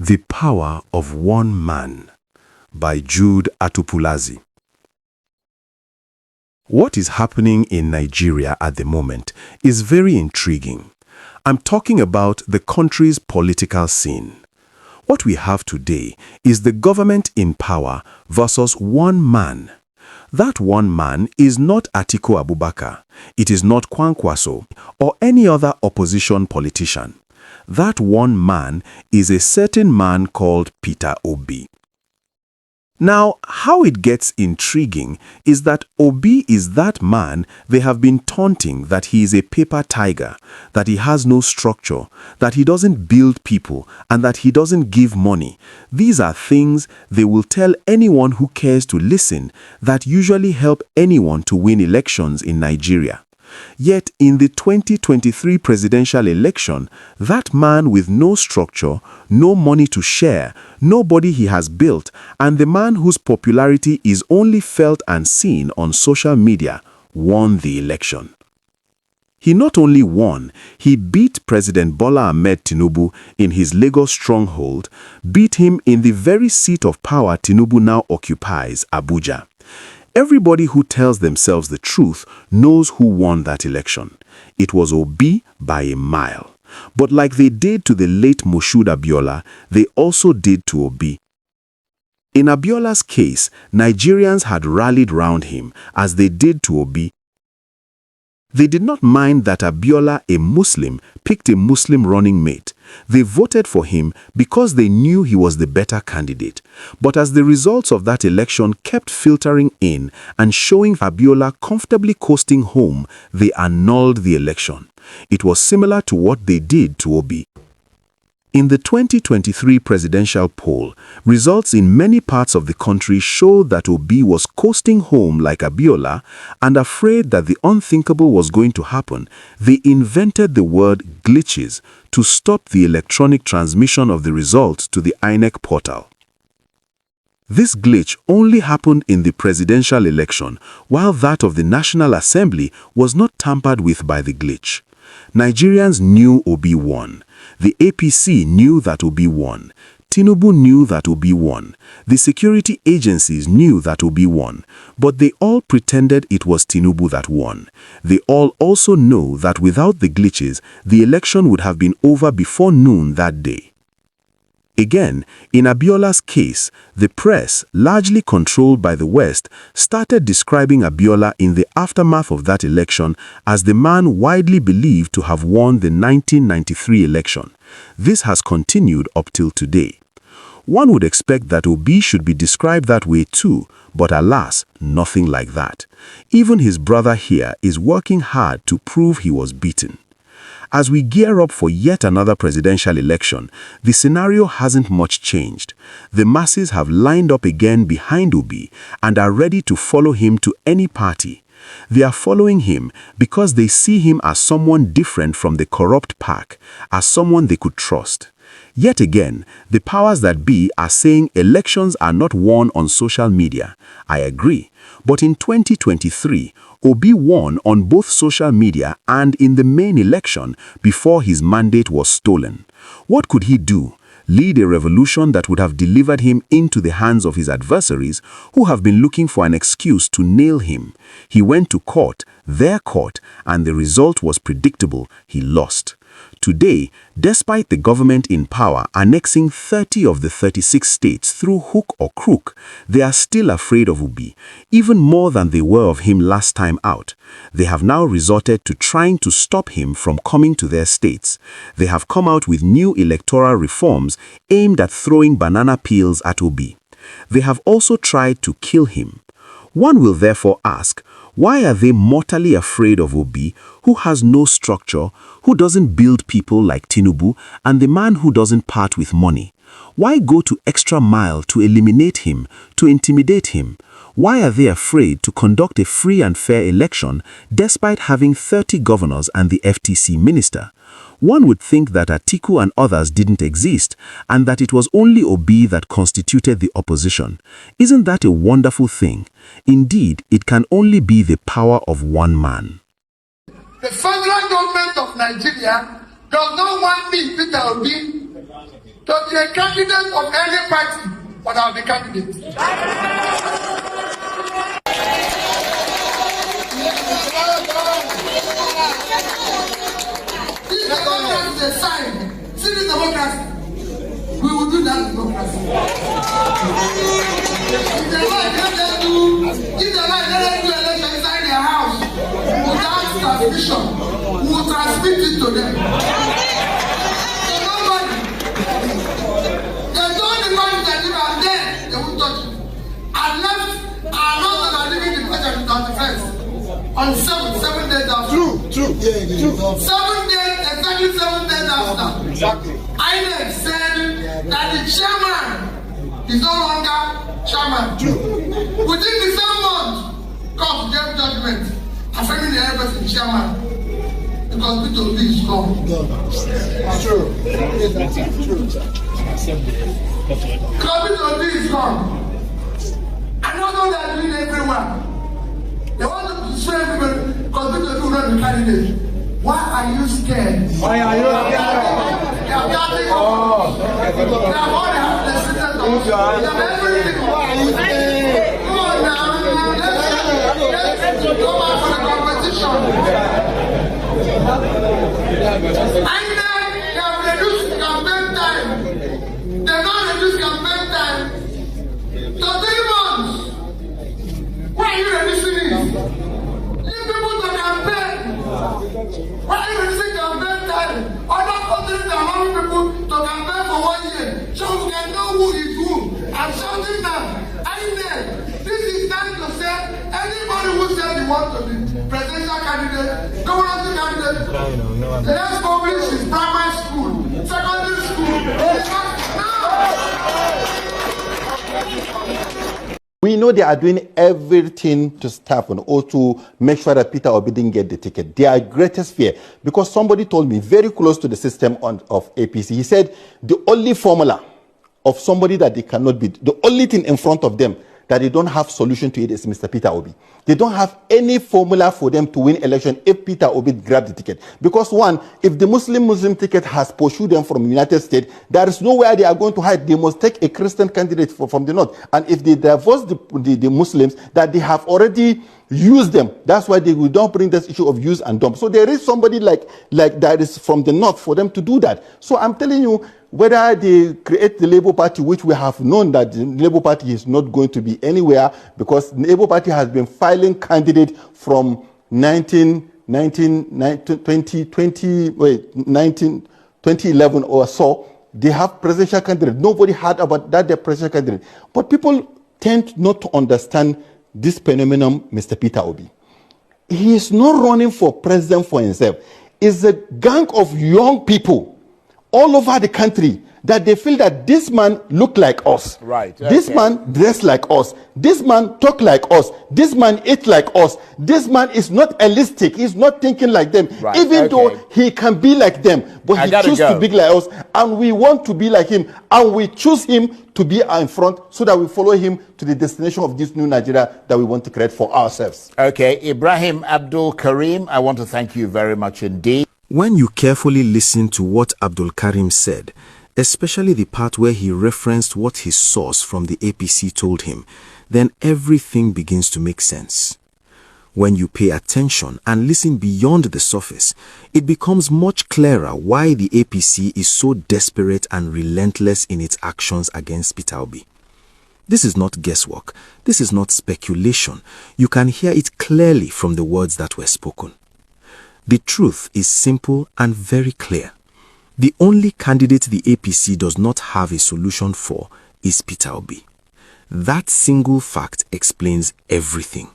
The Power of One Man by Jude Atupulazi. What is happening in Nigeria at the moment is very intriguing. I'm talking about the country's political scene. What we have today is the government in power versus one man. That one man is not Atiku Abubakar, it is not Kwankwaso, or any other opposition politician. That one man is a certain man called Peter Obi. Now, how it gets intriguing is that Obi is that man they have been taunting that he is a paper tiger, that he has no structure, that he doesn't build people, and that he doesn't give money. These are things they will tell anyone who cares to listen that usually help anyone to win elections in Nigeria. Yet in the 2023 presidential election, that man with no structure, no money to share, nobody he has built, and the man whose popularity is only felt and seen on social media, won the election. He not only won, he beat President Bola Ahmed Tinubu in his Lagos stronghold, beat him in the very seat of power Tinubu now occupies, Abuja. Everybody who tells themselves the truth knows who won that election. It was Obi by a mile. But like they did to the late Moshood Abiola, they also did to Obi. In Abiola's case, Nigerians had rallied round him as they did to Obi. They did not mind that Abiola, a Muslim, picked a Muslim running mate. They voted for him because they knew he was the better candidate. But as the results of that election kept filtering in and showing Abiola comfortably coasting home, they annulled the election. It was similar to what they did to Obi. In the 2023 presidential poll, results in many parts of the country showed that Obi was coasting home like Abiola, and afraid that the unthinkable was going to happen, they invented the word glitches to stop the electronic transmission of the results to the INEC portal. This glitch only happened in the presidential election, while that of the National Assembly was not tampered with by the glitch. Nigerians knew Obi won. The APC knew that Obi won. Tinubu knew that Obi won. The security agencies knew that Obi won. But they all pretended it was Tinubu that won. They all also know that without the glitches, the election would have been over before noon that day. Again, in Abiola's case, the press, largely controlled by the West, started describing Abiola in the aftermath of that election as the man widely believed to have won the 1993 election. This has continued up till today. One would expect that Obi should be described that way too, but alas, nothing like that. Even his brother here is working hard to prove he was beaten. As we gear up for yet another presidential election, the scenario hasn't much changed. The masses have lined up again behind Obi and are ready to follow him to any party. They are following him because they see him as someone different from the corrupt pack, as someone they could trust. Yet again, the powers that be are saying elections are not won on social media. I agree. But in 2023, Obi won on both social media and in the main election before his mandate was stolen. What could he do? Lead a revolution that would have delivered him into the hands of his adversaries who have been looking for an excuse to nail him. He went to court, their court, and the result was predictable. He lost. Today, despite the government in power annexing 30 of the 36 states through hook or crook, they are still afraid of Obi, even more than they were of him last time out. They have now resorted to trying to stop him from coming to their states. They have come out with new electoral reforms aimed at throwing banana peels at Obi. They have also tried to kill him. One will therefore ask, why are they mortally afraid of Obi, who has no structure, who doesn't build people like Tinubu, and the man who doesn't part with money? Why go to extra mile to eliminate him, to intimidate him? Why are they afraid to conduct a free and fair election despite having 30 governors and the FTC minister? One would think that Atiku and others didn't exist, and that it was only Obi that constituted the opposition. Isn't that a wonderful thing? Indeed, it can only be the power of one man. The federal government of Nigeria does not want me, Peter Obi, to be a candidate of any party, but I'll be candidate. This democracy is a sign. See this democracy. We will do that democracy. If they like, let them do election inside their house without transmission. We will transmit it to them. So nobody. They don't divide the people and then they won't touch it. Unless our laws are living the president on the first. On 7 days after. True. 7 days, exactly 7 days after. Exactly. INEC said that the chairman is no longer chairman. True. Within the same month, court gave judgment affirming the embassy chairman because Peter Obi is gone. True. Because Peter Obi is gone. I know they are doing everywhere. They want to destroy everybody because Peter Obi will not be candidate. Why are you scared? Why are you scared? They are getting off. They have all the citizens. They have everything. Why are you scared? Come on now. Let's go back for the competition. And then they have reduced campaign time. They have not reduced campaign time to 3 months. Why are you reducing it? Leave people to campaign. Why are you reducing campaign time? Other countries are allowing people to campaign for 1 year so we can know who is who. I'm shouting now. This is time to say anybody who says they want to be presidential candidate, governorship candidate, let's publish his primary school, secondary school. We know they are doing everything to stop and also make sure that Peter Obi didn't get the ticket. Their greatest fear, because somebody told me very close to the system of APC, he said the only formula of somebody that they cannot beat, the only thing in front of them that they don't have solution to it is Mr. Peter Obi. They don't have any formula for them to win election if Peter Obi grabs the ticket. Because one, if the Muslim ticket has pursued them from the United States, there is nowhere they are going to hide. They must take a Christian candidate from the north. And if they divorce the Muslims, that they have already used them, that's why they will not bring this issue of use and dump. So there is somebody like that is from the north for them to do that. So I'm telling you, whether they create the Labour Party, which we have known that the Labour Party is not going to be anywhere because the Labour Party has been filing candidates from 2011 or so. They have presidential candidates. Nobody heard about that, their presidential candidate. But people tend not to understand this phenomenon, Mr. Peter Obi. He is not running for president for himself. It's a gang of young people all over the country that they feel that this man look like us. Right. Okay. This man dress like us. This man talk like us. This man eat like us. This man is not holistic. He's not thinking like them. Right. Even though he can be like them, but he chooses to be like us, and we want to be like him, and we choose him to be in front so that we follow him to the destination of this new Nigeria that we want to create for ourselves. Okay, Ibrahim Abdul Karim, I want to thank you very much indeed. When you carefully listen to what Abdul Karim said, especially the part where he referenced what his source from the APC told him, then everything begins to make sense. When you pay attention and listen beyond the surface, it becomes much clearer why the APC is so desperate and relentless in its actions against Peter Obi. This is not guesswork. This is not speculation. You can hear it clearly from the words that were spoken. The truth is simple and very clear. The only candidate the APC does not have a solution for is Peter Obi. That single fact explains everything.